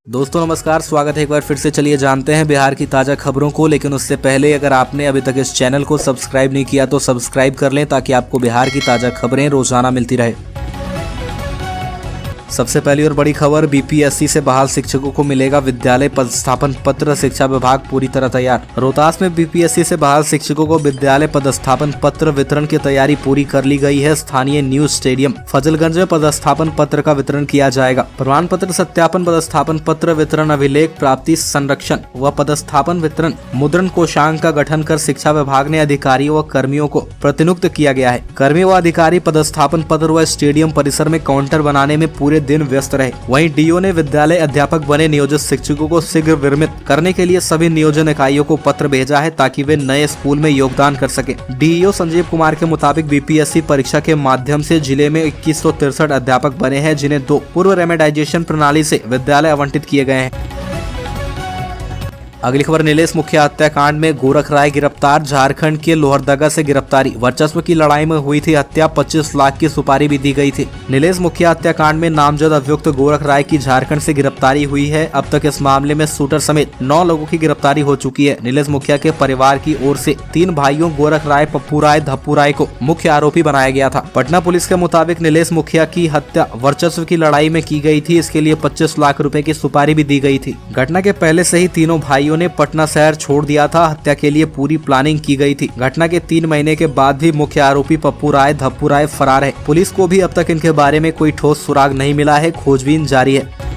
दोस्तों नमस्कार, स्वागत है एक बार फिर से। चलिए जानते हैं बिहार की ताज़ा खबरों को, लेकिन उससे पहले अगर आपने अभी तक इस चैनल को सब्सक्राइब नहीं किया तो सब्सक्राइब कर लें ताकि आपको बिहार की ताज़ा खबरें रोजाना मिलती रहे। सबसे पहली और बड़ी खबर, बीपीएससी से बहाल शिक्षकों को मिलेगा विद्यालय पदस्थापन पत्र, शिक्षा विभाग पूरी तरह तैयार। रोहतास में बीपीएससी से बहाल शिक्षकों को विद्यालय पदस्थापन पत्र वितरण की तैयारी पूरी कर ली गई है। स्थानीय न्यूज स्टेडियम फजलगंज में पदस्थापन पत्र का वितरण किया जाएगा। प्रमाण पत्र सत्यापन, पदस्थापन पत्र वितरण, अभिलेख प्राप्ति संरक्षण व पदस्थापन वितरण मुद्रण कोषांग का गठन कर शिक्षा विभाग ने अधिकारियों व कर्मियों को प्रतिनियुक्त किया गया है। कर्मी व अधिकारी पदस्थापन पत्र व स्टेडियम परिसर में काउंटर बनाने में पूरे दिन व्यस्त रहे। वहीं डीओ ने विद्यालय अध्यापक बने नियोजित शिक्षकों को शीघ्र विरमित करने के लिए सभी नियोजन इकाइयों को पत्र भेजा है ताकि वे नए स्कूल में योगदान कर सके। डीईओ संजीव कुमार के मुताबिक बीपीएससी परीक्षा के माध्यम से जिले में 2163 अध्यापक बने हैं, जिन्हें 2 पूर्व रेमेडाइजेशन प्रणाली से विद्यालय आवंटित किए गए हैं। अगली खबर, नीलेश मुखिया हत्याकांड में गोरख राय गिरफ्तार, झारखंड के लोहरदगा से गिरफ्तारी। वर्चस्व की लड़ाई में हुई थी हत्या, 25 लाख की सुपारी भी दी गई थी। नीलेश मुखिया हत्याकांड में नामजद अभियुक्त गोरख राय की झारखंड से गिरफ्तारी हुई है। अब तक इस मामले में शूटर समेत 9 लोगों की गिरफ्तारी हो चुकी है। नीलेश मुखिया के परिवार की ओर से 3 भाइयों गोरख राय, पप्पू राय, धप्पू राय को मुख्य आरोपी बनाया गया था। पटना पुलिस के मुताबिक नीलेश मुखिया की हत्या वर्चस्व की लड़ाई में की गई थी। इसके लिए 25 लाख रुपए की सुपारी भी दी गई थी। घटना के पहले से ही तीनों भाइयों ने पटना शहर छोड़ दिया था। हत्या के लिए पूरी प्लानिंग की गई थी। घटना के 3 महीने के बाद भी मुख्य आरोपी पप्पू राय, धप्पू राय फरार है। पुलिस को भी अब तक इनके बारे में कोई ठोस सुराग नहीं मिला है। खोजबीन जारी है।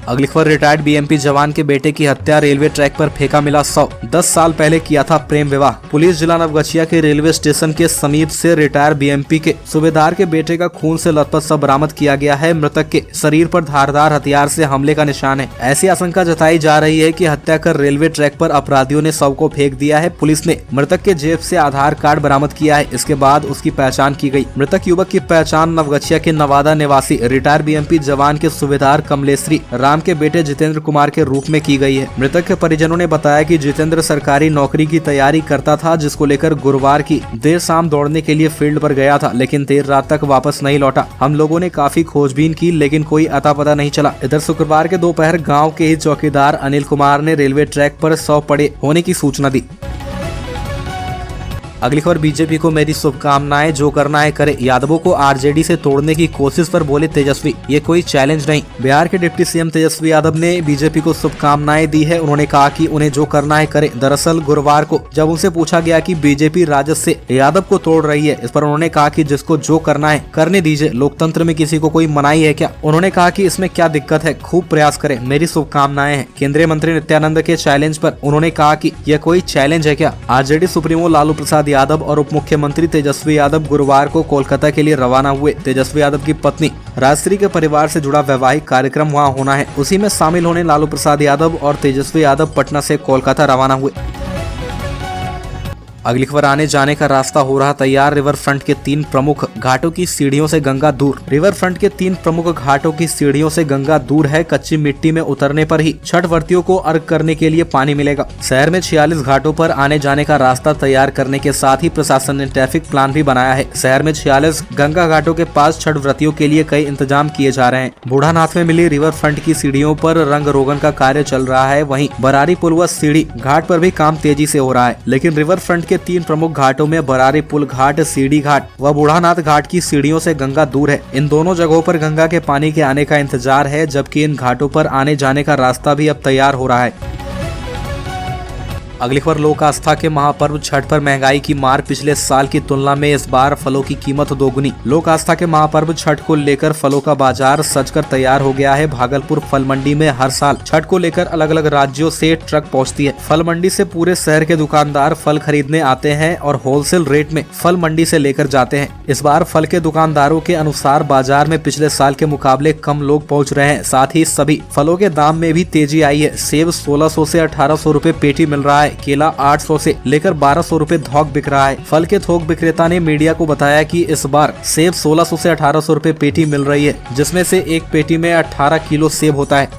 अगली खबर, रिटायर्ड बीएमपी जवान के बेटे की हत्या, रेलवे ट्रैक पर फेंका मिला शव। 10 साल पहले किया था प्रेम विवाह। पुलिस जिला नवगछिया के रेलवे स्टेशन के समीप से रिटायर्ड बीएमपी के सूबेदार के बेटे का खून से लथपथ शव बरामद किया गया है। मृतक के शरीर पर धारदार हथियार से हमले का निशान है। ऐसी आशंका जताई जा रही है कि हत्या कर रेलवे ट्रैक पर अपराधियों ने शव को फेंक दिया है। पुलिस ने मृतक के जेब से आधार कार्ड बरामद किया है। इसके बाद उसकी पहचान की गई। मृतक युवक की पहचान नवगछिया के नवादा निवासी रिटायर्ड बीएमपी जवान के सूबेदार कमलेश्वरी राम के बेटे जितेंद्र कुमार के रूप में की गई है। मृतक के परिजनों ने बताया कि जितेंद्र सरकारी नौकरी की तैयारी करता था, जिसको लेकर गुरुवार की देर शाम दौड़ने के लिए फील्ड पर गया था, लेकिन देर रात तक वापस नहीं लौटा। हम लोगों ने काफी खोजबीन की, लेकिन कोई अता पता नहीं चला। इधर शुक्रवार के दोपहर गाँव के ही चौकीदार अनिल कुमार ने रेलवे ट्रैक पर शव पड़े होने की सूचना दी। अगली खबर, बीजेपी को मेरी शुभकामनाएं, जो करना है करे। यादवों को आरजेडी से तोड़ने की कोशिश पर बोले तेजस्वी, ये कोई चैलेंज नहीं। बिहार के डिप्टी सीएम तेजस्वी यादव ने बीजेपी को शुभकामनाएं दी है। उन्होंने कहा कि उन्हें जो करना है करे। दरअसल गुरुवार को जब उनसे पूछा गया कि बीजेपी राजद से यादव को तोड़ रही है, इस पर उन्होंने कहा कि जिसको जो करना है करने दीजिए, लोकतंत्र में किसी को कोई मनाही है क्या। उन्होंने कहा कि इसमें क्या दिक्कत है, खूब प्रयास करें, मेरी शुभकामनाएं हैं। केंद्रीय मंत्री नित्यानंद के चैलेंज पर उन्होंने कहा कि यह कोई चैलेंज है क्या। आरजेडी सुप्रीमो लालू प्रसाद यादव और उप मुख्यमंत्री तेजस्वी यादव गुरुवार को कोलकाता के लिए रवाना हुए। तेजस्वी यादव की पत्नी राजश्री के परिवार से जुड़ा वैवाहिक कार्यक्रम वहां होना है। उसी में शामिल होने लालू प्रसाद यादव और तेजस्वी यादव पटना से कोलकाता रवाना हुए। अगली खबर, आने जाने का रास्ता हो रहा तैयार। रिवर फ्रंट के 3 प्रमुख घाटों की सीढ़ियों से गंगा दूर। रिवर फ्रंट के 3 प्रमुख घाटों की सीढ़ियों से गंगा दूर है। कच्ची मिट्टी में उतरने पर ही छठ व्रतियों को अर्घ करने के लिए पानी मिलेगा। शहर में 46 घाटों पर आने जाने का रास्ता तैयार करने के साथ ही प्रशासन ने ट्रैफिक प्लान भी बनाया है। शहर में 46 गंगा घाटों के पास छठ व्रतियों के लिए कई इंतजाम किए जा रहे हैं। बूढ़ानाथ में मिली रिवर फ्रंट की सीढ़ियों पर रंग रोगन का कार्य चल रहा है। वहीं बरारी पुल व सीढ़ी घाट पर भी काम तेजी से हो रहा है। लेकिन रिवर फ्रंट के 3 प्रमुख घाटों में बरारी पुल घाट, सीढ़ी घाट व बूढ़ानाथ घाट की सीढ़ियों से गंगा दूर है। इन दोनों जगहों पर गंगा के पानी के आने का इंतजार है, जबकि इन घाटों पर आने जाने का रास्ता भी अब तैयार हो रहा है। अगली खबर, लोक आस्था के महापर्व छठ पर महंगाई की मार। पिछले साल की तुलना में इस बार फलों की कीमत दोगुनी। लोक आस्था के महापर्व छठ को लेकर फलों का बाजार सजकर तैयार हो गया है। भागलपुर फल मंडी में हर साल छठ को लेकर अलग अलग राज्यों से ट्रक पहुंचती है। फल मंडी से पूरे शहर के दुकानदार फल खरीदने आते हैं और होलसेल रेट में फल मंडी से लेकर जाते हैं। इस बार फल के दुकानदारों के अनुसार बाजार में पिछले साल के मुकाबले कम लोग पहुँच रहे हैं। साथ ही सभी फलों के दाम में भी तेजी आई है। सेब 1600 से 1800 रुपए पेटी मिल रहा है। केला 800 से लेकर 1200 रुपए थोक बिक रहा है। फल के थोक विक्रेता ने मीडिया को बताया कि इस बार सेब 1600 से 1800 रुपए पेटी मिल रही है, जिसमें से एक पेटी में 18 किलो सेब होता है।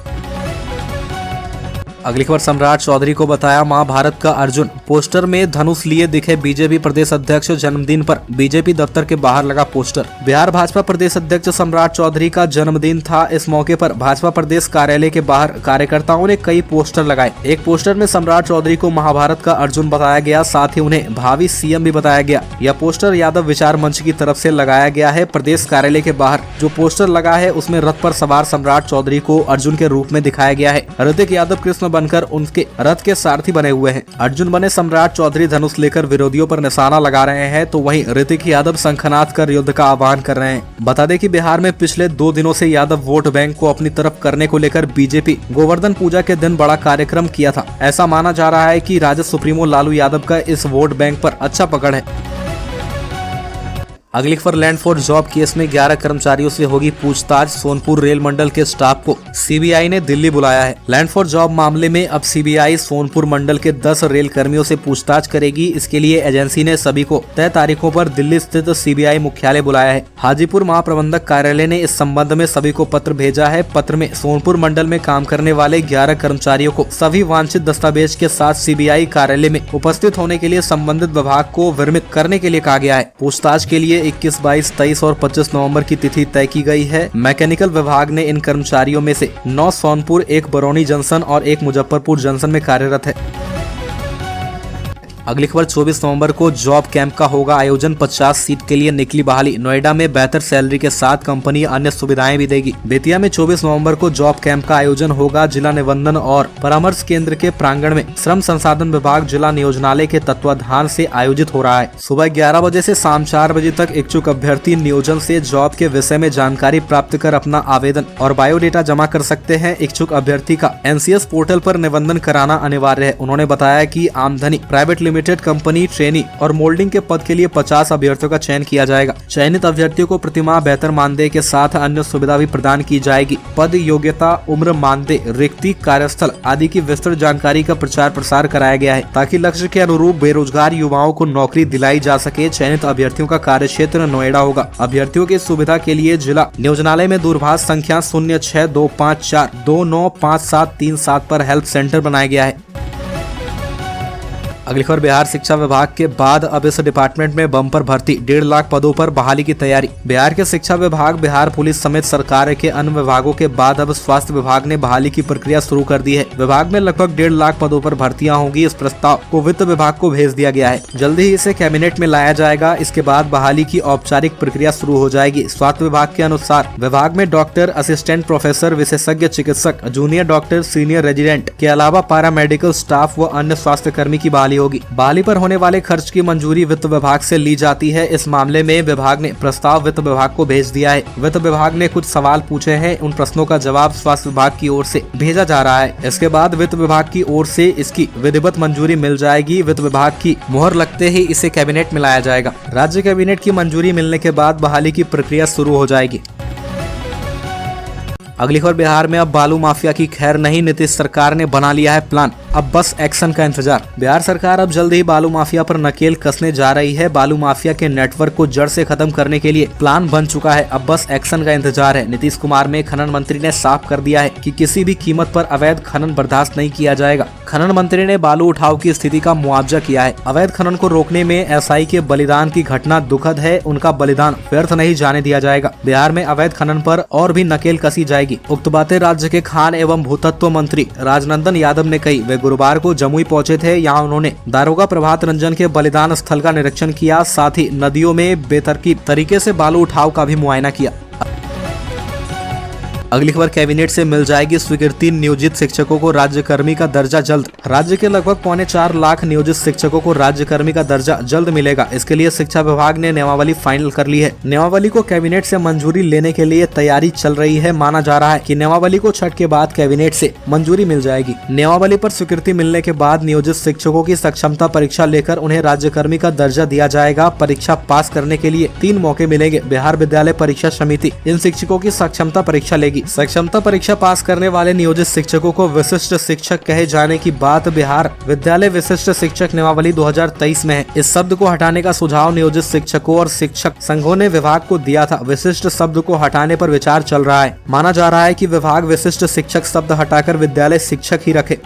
अगली खबर, सम्राट चौधरी को बताया मां भारत का अर्जुन। पोस्टर में धनुष लिए दिखे बीजेपी प्रदेश अध्यक्ष। जन्मदिन पर बीजेपी दफ्तर के बाहर लगा पोस्टर। बिहार भाजपा प्रदेश अध्यक्ष सम्राट चौधरी का जन्मदिन था। इस मौके पर भाजपा प्रदेश कार्यालय के बाहर कार्यकर्ताओं ने कई पोस्टर लगाए। एक पोस्टर में सम्राट चौधरी को महाभारत का अर्जुन बताया गया, साथ ही उन्हें भावी सीएम भी बताया गया। यह पोस्टर यादव विचार मंच की तरफ से लगाया गया है। प्रदेश कार्यालय के बाहर जो पोस्टर लगा है उसमें रथ पर सवार सम्राट चौधरी को अर्जुन के रूप में दिखाया गया है। ऋतिक यादव कृष्ण बनकर उनके रथ के सारथी बने हुए हैं। अर्जुन बने सम्राट चौधरी धनुष लेकर विरोधियों पर निशाना लगा रहे हैं, तो वहीं ऋतिक यादव शंखनाद कर युद्ध का आह्वान कर रहे हैं। बता दें कि बिहार में पिछले 2 दिनों से यादव वोट बैंक को अपनी तरफ करने को लेकर बीजेपी गोवर्धन पूजा के दिन बड़ा कार्यक्रम किया था। ऐसा माना जा रहा है कि राजद सुप्रीमो लालू यादव का इस वोट बैंक पर अच्छा पकड़ है। अगली खबर, लैंड फॉर जॉब केस में 11 कर्मचारियों से होगी पूछताछ। सोनपुर रेल मंडल के स्टाफ को सीबीआई ने दिल्ली बुलाया है। लैंड फॉर जॉब मामले में अब सीबीआई सोनपुर मंडल के 10 रेल कर्मियों से पूछताछ करेगी। इसके लिए एजेंसी ने सभी को तय तारीखों पर दिल्ली स्थित सीबीआई मुख्यालय बुलाया है। हाजीपुर महाप्रबंधक कार्यालय ने इस संबंध में सभी को पत्र भेजा है। पत्र में सोनपुर मंडल में काम करने वाले 11 कर्मचारियों को सभी वांछित दस्तावेज के साथ सीबीआई कार्यालय में उपस्थित होने के लिए संबंधित विभाग को विरमित करने के लिए कहा गया है। पूछताछ के लिए 21, 22, 23 और 25 नवंबर की तिथि तय की गई है। मैकेनिकल विभाग ने इन कर्मचारियों में से 9 सोनपुर, 1 बरौनी जंक्शन और 1 मुजफ्फरपुर जंक्शन में कार्यरत है। अगली खबर, 24 नवंबर को जॉब कैंप का होगा आयोजन। 50 सीट के लिए निकली बहाली। नोएडा में बेहतर सैलरी के साथ कंपनी अन्य सुविधाएं भी देगी। बेतिया में 24 नवंबर को जॉब कैंप का आयोजन होगा। जिला निबंधन और परामर्श केंद्र के प्रांगण में श्रम संसाधन विभाग जिला नियोजनालय के तत्वाधान से आयोजित हो रहा है। सुबह 11 बजे से शाम 4 बजे तक इच्छुक अभ्यर्थी नियोजन से जॉब के विषय में जानकारी प्राप्त कर अपना आवेदन और बायोडेटा जमा कर सकते हैं। इच्छुक अभ्यर्थी का NCS पोर्टल पर निबंधन कराना अनिवार्य है। उन्होंने बताया कि आमदनी प्राइवेट लिमिटेड कंपनी, ट्रेनी और मोल्डिंग के पद के लिए 50 अभ्यर्थियों का चयन किया जाएगा। चयनित अभ्यर्थियों को प्रतिमाह बेहतर मानदेय के साथ अन्य सुविधा भी प्रदान की जाएगी। पद, योग्यता, उम्र, मानदेय, रिक्ति, कार्यस्थल आदि की विस्तृत जानकारी का प्रचार प्रसार कराया गया है ताकि लक्ष्य के अनुरूप बेरोजगार युवाओं को नौकरी दिलाई जा सके। चयनित अभ्यर्थियों का कार्यक्षेत्र नोएडा होगा। अभ्यर्थियों की सुविधा के लिए जिला नियोजनालय में दूरभाष संख्या 062542955737 पर हेल्प सेंटर बनाया गया है। अगली खबर, बिहार शिक्षा विभाग के बाद अब इस डिपार्टमेंट में बम्पर भर्ती। 1.5 लाख पदों पर बहाली की तैयारी। बिहार के शिक्षा विभाग, बिहार पुलिस समेत सरकार के अन्य विभागों के बाद अब स्वास्थ्य विभाग ने बहाली की प्रक्रिया शुरू कर दी है। विभाग में लगभग 1.5 लाख पदों पर भर्तियां होंगी। इस प्रस्ताव को वित्त विभाग को भेज दिया गया है। जल्दी ही इसे कैबिनेट में लाया जाएगा। इसके बाद बहाली की औपचारिक प्रक्रिया शुरू हो जाएगी। स्वास्थ्य विभाग के अनुसार विभाग में डॉक्टर, असिस्टेंट प्रोफेसर, विशेषज्ञ चिकित्सक, जूनियर डॉक्टर, सीनियर रेजिडेंट के अलावा पैरा मेडिकल स्टाफ व अन्य स्वास्थ्य कर्मी की बहाली होगी। बहाली पर होने वाले खर्च की मंजूरी वित्त विभाग से ली जाती है। इस मामले में विभाग ने प्रस्ताव वित्त विभाग को भेज दिया है। वित्त विभाग ने कुछ सवाल पूछे हैं। उन प्रश्नों का जवाब स्वास्थ्य विभाग की ओर से भेजा जा रहा है। इसके बाद वित्त विभाग की ओर से इसकी विधिवत मंजूरी मिल जाएगी। वित्त विभाग की मुहर लगते ही इसे कैबिनेट में लाया जाएगा। राज्य कैबिनेट की मंजूरी मिलने के बाद बहाली की प्रक्रिया शुरू हो जाएगी। अगली खबर, बिहार में अब बालू माफिया की खैर नहीं। नीतीश सरकार ने बना लिया है प्लान, अब बस एक्शन का इंतजार। बिहार सरकार अब जल्द ही बालू माफिया पर नकेल कसने जा रही है। बालू माफिया के नेटवर्क को जड़ से खत्म करने के लिए प्लान बन चुका है। अब बस एक्शन का इंतजार है। नीतीश कुमार में खनन मंत्री ने साफ कर दिया है कि किसी भी कीमत पर अवैध खनन बर्दाश्त नहीं किया जाएगा। खनन मंत्री ने बालू उठाव की स्थिति का मुआवजा किया है। अवैध खनन को रोकने में SI के बलिदान की घटना दुखद है। उनका बलिदान व्यर्थ नहीं जाने दिया जाएगा। बिहार में अवैध खनन पर और भी नकेल कसी जाएगी। उक्त बातें राज्य के खान एवं भूतत्व मंत्री राजनंदन यादव ने कही। वे गुरुवार को जमुई पहुंचे थे। यहाँ उन्होंने दारोगा प्रभात रंजन के बलिदान स्थल का निरीक्षण किया। साथ ही नदियों में बेतरतीब तरीके से बालू उठाव का भी मुआयना किया। अगली खबर, कैबिनेट से मिल जाएगी स्वीकृति। नियोजित शिक्षकों को राज्यकर्मी का दर्जा जल्द। राज्य के लगभग 4.25 लाख नियोजित शिक्षकों को राज्यकर्मी का दर्जा जल्द मिलेगा। इसके लिए शिक्षा विभाग ने नियमावली फाइनल कर ली है। नियमावली को कैबिनेट से मंजूरी लेने के लिए तैयारी चल रही है। माना जा रहा है कि नियमावली को छठ के बाद कैबिनेट से मंजूरी मिल जाएगी। नियमावली पर स्वीकृति मिलने के बाद नियोजित शिक्षकों की सक्षमता परीक्षा लेकर उन्हें राज्यकर्मी का दर्जा दिया जाएगा। परीक्षा पास करने के लिए 3 मौके मिलेंगे। बिहार विद्यालय परीक्षा समिति इन शिक्षकों की सक्षमता परीक्षा लेगी। सक्षमता परीक्षा पास करने वाले नियोजित शिक्षकों को विशिष्ट शिक्षक कहे जाने की बात बिहार विद्यालय विशिष्ट शिक्षक नियमावली 2023 में है। इस शब्द को हटाने का सुझाव नियोजित शिक्षकों और शिक्षक संघों ने विभाग को दिया था। विशिष्ट शब्द को हटाने पर विचार चल रहा है। माना जा रहा है कि विभाग विशिष्ट शिक्षक शब्द हटाकर विद्यालय शिक्षक ही रखे।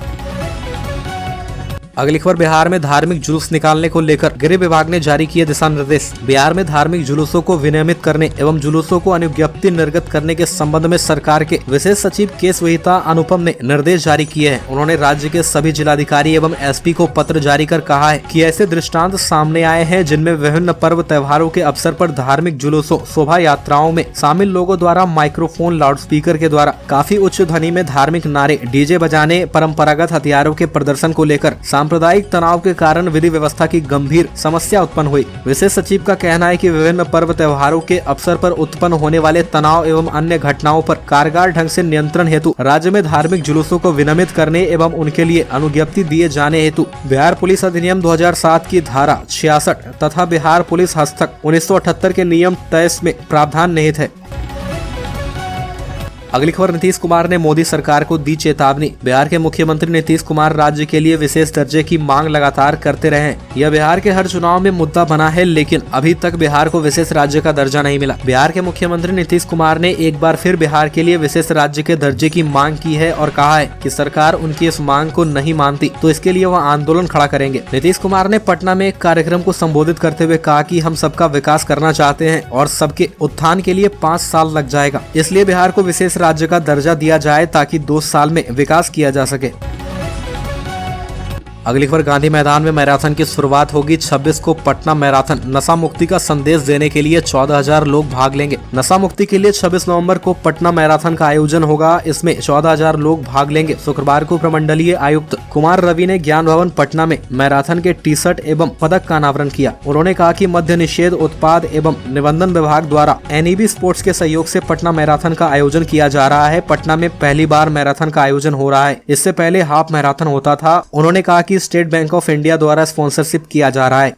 अगली खबर, बिहार में धार्मिक जुलूस निकालने को लेकर गृह विभाग ने जारी किए दिशा निर्देश। बिहार में धार्मिक जुलूसों को विनियमित करने एवं जुलूसों को अनुज्ञप्ति निर्गत करने के संबंध में सरकार के विशेष सचिव केस विहिता अनुपम ने निर्देश जारी किए हैं। उन्होंने राज्य के सभी जिलाधिकारी एवं एसपी को पत्र जारी कर कहा है कि ऐसे दृष्टांत सामने आए हैं जिनमें विभिन्न पर्व त्योहारों के अवसर पर धार्मिक जुलूसों शोभा यात्राओं में शामिल लोगों द्वारा माइक्रोफोन लाउडस्पीकर के द्वारा काफी उच्च ध्वनि में धार्मिक नारे, डीजे बजाने, परंपरागत हथियारों के प्रदर्शन को लेकर सांप्रदायिक तनाव के कारण विधि व्यवस्था की गंभीर समस्या उत्पन्न हुई। विशेष सचिव का कहना है कि विभिन्न पर्व त्योहारों के अवसर पर उत्पन्न होने वाले तनाव एवं अन्य घटनाओं पर कारगर ढंग से नियंत्रण हेतु राज्य में धार्मिक जुलूसों को विनियमित करने एवं उनके लिए अनुज्ञप्ति दिए जाने हेतु बिहार पुलिस अधिनियम 2007 की धारा 66 तथा बिहार पुलिस हस्तक 1978 के नियम 23 में प्रावधान निहित है। अगली खबर, नीतीश कुमार ने मोदी सरकार को दी चेतावनी। बिहार के मुख्यमंत्री नीतीश कुमार राज्य के लिए विशेष दर्जे की मांग लगातार करते रहे हैं। यह बिहार के हर चुनाव में मुद्दा बना है, लेकिन अभी तक बिहार को विशेष राज्य का दर्जा नहीं मिला। बिहार के मुख्यमंत्री नीतीश कुमार ने एक बार फिर बिहार के लिए विशेष राज्य के दर्जे की मांग की है और कहा है कि सरकार उनकी इस मांग को नहीं मानती तो इसके लिए वह आंदोलन खड़ा करेंगे। नीतीश कुमार ने पटना में एक कार्यक्रम को संबोधित करते हुए कहा कि हम सबका विकास करना चाहते हैं और सबके उत्थान के लिए 5 साल लग जाएगा, इसलिए बिहार को विशेष राज्य का दर्जा दिया जाए ताकि 2 साल में विकास किया जा सके। अगली खबर, गांधी मैदान में मैराथन की शुरुआत होगी 26 को। पटना मैराथन नशा मुक्ति का संदेश देने के लिए 14,000 लोग भाग लेंगे। नशा मुक्ति के लिए 26 नवंबर को पटना मैराथन का आयोजन होगा। इसमें 14,000 लोग भाग लेंगे। शुक्रवार को प्रमंडलीय आयुक्त कुमार रवि ने ज्ञान भवन पटना में मैराथन के टी-शर्ट एवं पदक का अनावरण किया। उन्होंने कहा कि मद्य निषेध उत्पाद एवं निबंधन विभाग द्वारा NEB स्पोर्ट्स के सहयोग से पटना मैराथन का आयोजन किया जा रहा है। पटना में पहली बार मैराथन का आयोजन हो रहा है। इससे पहले हाफ मैराथन होता था। उन्होंने कहा कि स्टेट बैंक ऑफ इंडिया द्वारा स्पॉन्सरशिप किया जा रहा है।